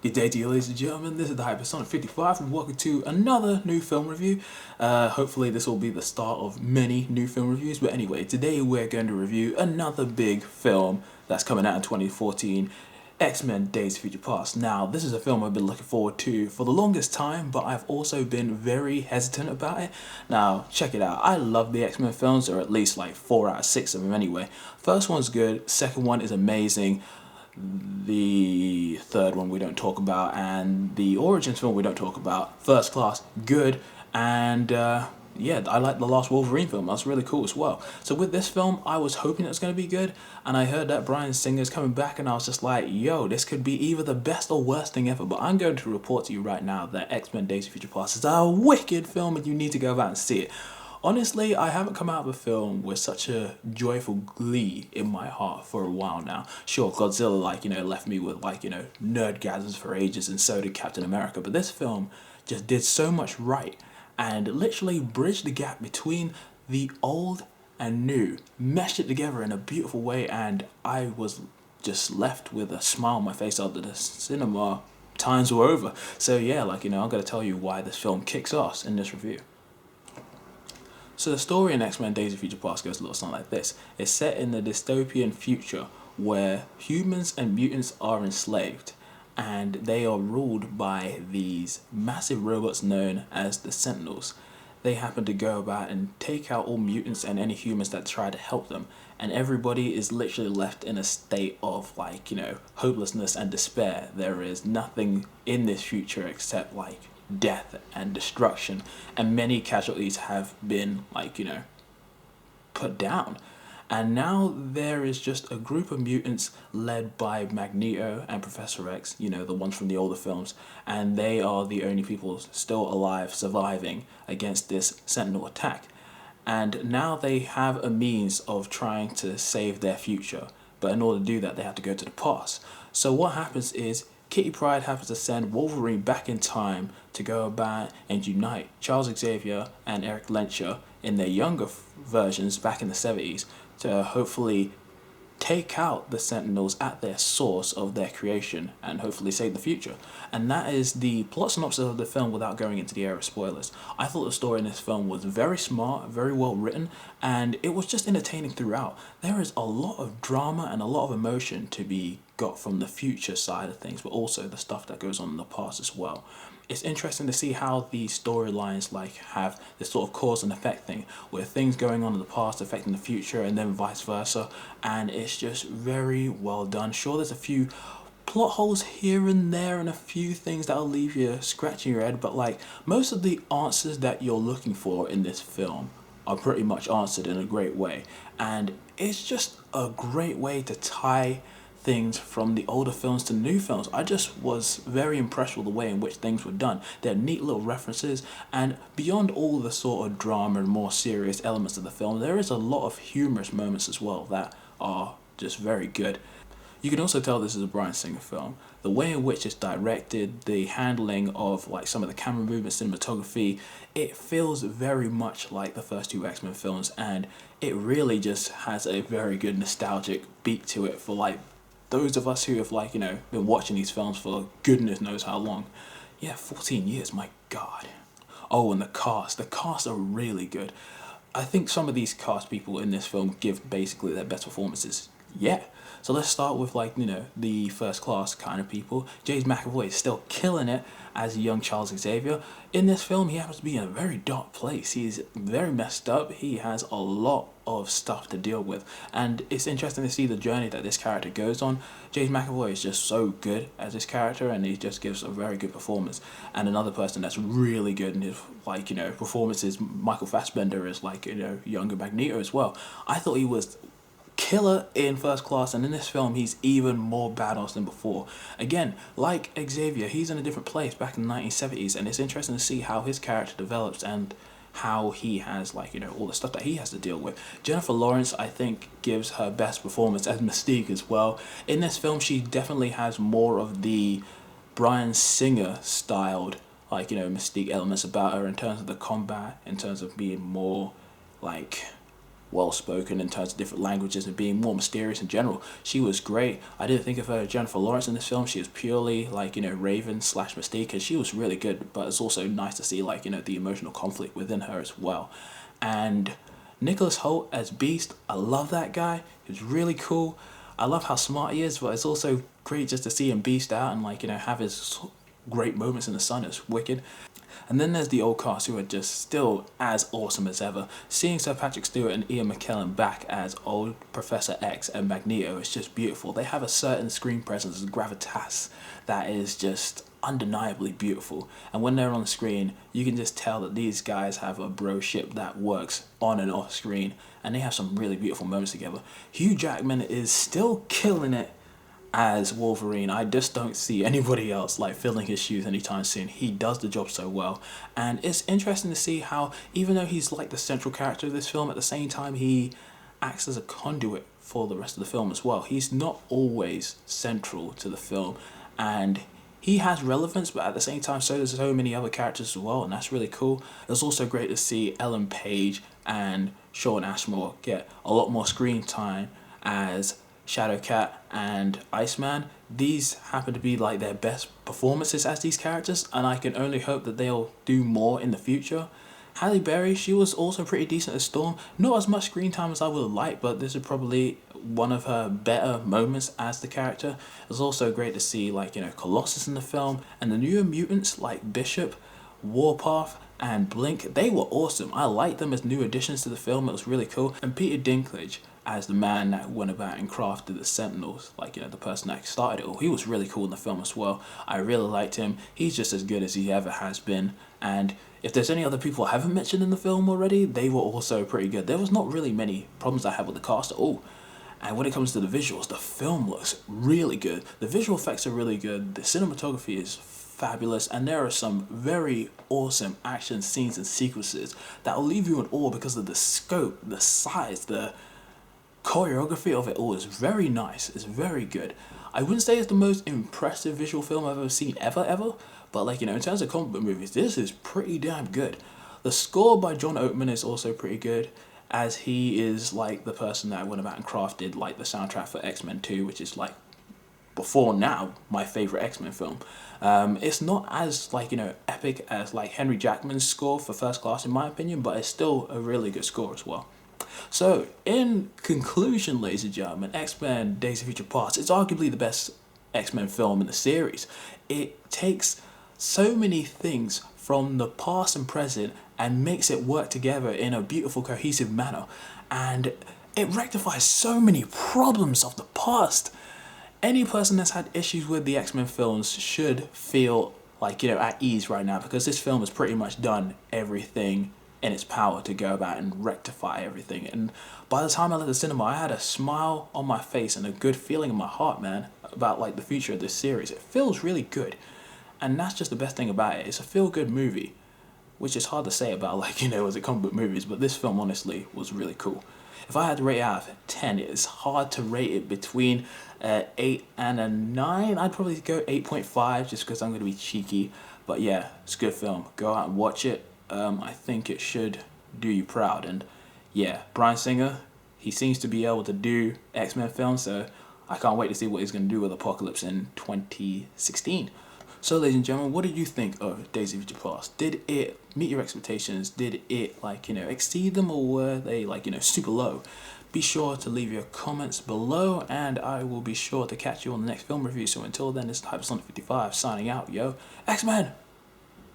Good day to you, ladies and gentlemen. This is the Hypersonic 55 and welcome to another new film review. Hopefully this will be the start of many new film reviews. But anyway, today we're going to review another big film that's coming out in 2014, X-Men Days of Future Past. Now, this is a film I've been looking forward to for the longest time, but I've also been very hesitant about it. Now, check it out. I love the X-Men films, or at least like 4 out of 6 of them anyway. First one's good, second one is amazing. The third one we don't talk about, and the Origins film we don't talk about. First Class, good, and yeah, I like the last Wolverine film. That's really cool as well. So with this film, I was hoping it was going to be good, and I heard that Bryan Singer's coming back, and I was just like, yo, this could be either the best or worst thing ever. But I'm going to report to you right now that X-Men Days of Future Past is a wicked film, and you need to go out and see it. Honestly, I haven't come out of a film with such a joyful glee in my heart for a while now. Sure, Godzilla, left me with, nerdgasms for ages, and so did Captain America. But this film just did so much right and literally bridged the gap between the old and new, meshed it together in a beautiful way, and I was just left with a smile on my face after the cinema times were over. So yeah, I'm going to tell you why this film kicks ass in this review. So the story in X-Men Days of Future Past goes a little something like this. It's set in the dystopian future where humans and mutants are enslaved, and they are ruled by these massive robots known as the Sentinels. They happen to go about and take out all mutants and any humans that try to help them, and everybody is literally left in a state of hopelessness and despair. There is nothing in this future except death and destruction, and many casualties have been put down. And now there is just a group of mutants led by Magneto and Professor X, the ones from the older films, and they are the only people still alive, surviving against this Sentinel attack. And now they have a means of trying to save their future, but in order to do that they have to go to the past. So what happens is Kitty Pryde happens to send Wolverine back in time to go about and unite Charles Xavier and Eric Lenscher in their younger versions back in the 70s to hopefully take out the Sentinels at their source of their creation and hopefully save the future. And that is the plot synopsis of the film without going into the area of spoilers. I thought the story in this film was very smart, very well written, and it was just entertaining throughout. There is a lot of drama and a lot of emotion to be got from the future side of things, but also the stuff that goes on in the past as well. It's interesting to see how the storylines have this sort of cause and effect thing, where things going on in the past affecting the future and then vice versa, and it's just very well done. Sure, there's a few plot holes here and there and a few things that'll leave you scratching your head, but most of the answers that you're looking for in this film are pretty much answered in a great way, and it's just a great way to tie things from the older films to new films. I just was very impressed with the way in which things were done. They're neat little references, and beyond all the sort of drama and more serious elements of the film, there is a lot of humorous moments as well that are just very good. You can also tell this is a Bryan Singer film. The way in which it's directed, the handling of some of the camera movement, cinematography, it feels very much like the first two X-Men films, and it really just has a very good nostalgic beat to it for those of us who have been watching these films for goodness knows how long. Yeah, 14 years, my god. Oh, and the cast are really good. I think some of these cast people in this film give basically their best performances. Yeah. So let's start with the first class kind of people. James McAvoy is still killing it as a young Charles Xavier. In this film, he happens to be in a very dark place. He's very messed up. He has a lot of stuff to deal with, and it's interesting to see the journey that this character goes on. James McAvoy is just so good as this character, and he just gives a very good performance. And another person that's really good in his performances, Michael Fassbender is younger Magneto as well. I thought he was killer in First Class, and in this film he's even more badass than before. Again, like Xavier, he's in a different place back in the 1970s, and it's interesting to see how his character develops and how he has all the stuff that he has to deal with. Jennifer Lawrence, I think, gives her best performance as Mystique as well. In this film, she definitely has more of the Bryan Singer styled Mystique elements about her in terms of the combat, in terms of being more well spoken in terms of different languages and being more mysterious in general. She was great. I didn't think of her as Jennifer Lawrence in this film. She was purely like, Raven slash Mystique, and she was really good, but it's also nice to see like, the emotional conflict within her as well. And Nicholas Hoult as Beast, I love that guy. He's really cool. I love how smart he is, but it's also great just to see him beast out and like, have his great moments in the sun. It's wicked. And then there's the old cast who are just still as awesome as ever. Seeing Sir Patrick Stewart and Ian McKellen back as old Professor X and Magneto is just beautiful. They have a certain screen presence and gravitas that is just undeniably beautiful. And when they're on the screen, you can just tell that these guys have a broship that works on and off screen. And they have some really beautiful moments together. Hugh Jackman is still killing it as Wolverine. I just don't see anybody else like filling his shoes anytime soon. He does the job so well, and it's interesting to see how even though he's like the central character of this film, at the same time he acts as a conduit for the rest of the film as well. He's not always central to the film, and he has relevance, but at the same time so does so many other characters as well, and that's really cool. It was also great to see Ellen Page and Shawn Ashmore get a lot more screen time as Shadowcat and Iceman. These happen to be like their best performances as these characters, and I can only hope that they'll do more in the future. Halle Berry, she was also pretty decent as Storm. Not as much screen time as I would have liked, but this is probably one of her better moments as the character. It was also great to see like, Colossus in the film, and the newer mutants like Bishop, Warpath, and Blink. They were awesome. I liked them as new additions to the film. It was really cool. And Peter Dinklage as the man that went about and crafted the Sentinels, like, the person that started it all. He was really cool in the film as well. I really liked him. He's just as good as he ever has been. And if there's any other people I haven't mentioned in the film already, they were also pretty good. There was not really many problems I had with the cast at all. And when it comes to the visuals, the film looks really good. The visual effects are really good. The cinematography is fabulous, and there are some very awesome action scenes and sequences that will leave you in awe because of the scope, the size, the choreography of it all is very nice. It's very good. I wouldn't say it's the most impressive visual film I've ever seen ever, but like, in terms of comic book movies, this is pretty damn good. The score by John Oateman is also pretty good, as he is like the person that went about and crafted like the soundtrack for X-Men 2, which is like before now my favorite X-Men film. It's not as like, epic as like Henry Jackman's score for First Class in my opinion, but it's still a really good score as well. So, in conclusion, ladies and gentlemen, X-Men Days of Future Past is arguably the best X-Men film in the series. It takes so many things from the past and present and makes it work together in a beautiful, cohesive manner. And it rectifies so many problems of the past. Any person that's had issues with the X-Men films should feel like, at ease right now, because this film has pretty much done everything in its power to go about and rectify everything. And by the time I left the cinema, I had a smile on my face and a good feeling in my heart, man, about like the future of this series. It feels really good, and that's just the best thing about it. It's a feel-good movie, which is hard to say about like, as it comic book movies, but this film honestly was really cool. If I had to rate it out of 10, it's hard to rate it between 8 and a 9. I'd probably go 8.5 just because I'm going to be cheeky. But yeah, it's a good film. Go out and watch it. I think it should do you proud. And yeah, Bryan Singer, he seems to be able to do X-Men films, so I can't wait to see what he's going to do with Apocalypse in 2016. So ladies and gentlemen, what did you think of Days of Future Past? Did it meet your expectations? Did it exceed them, or were they super low? Be sure to leave your comments below, and I will be sure to catch you on the next film review. So until then, this is Hypersonic 55 signing out, yo. X-Men!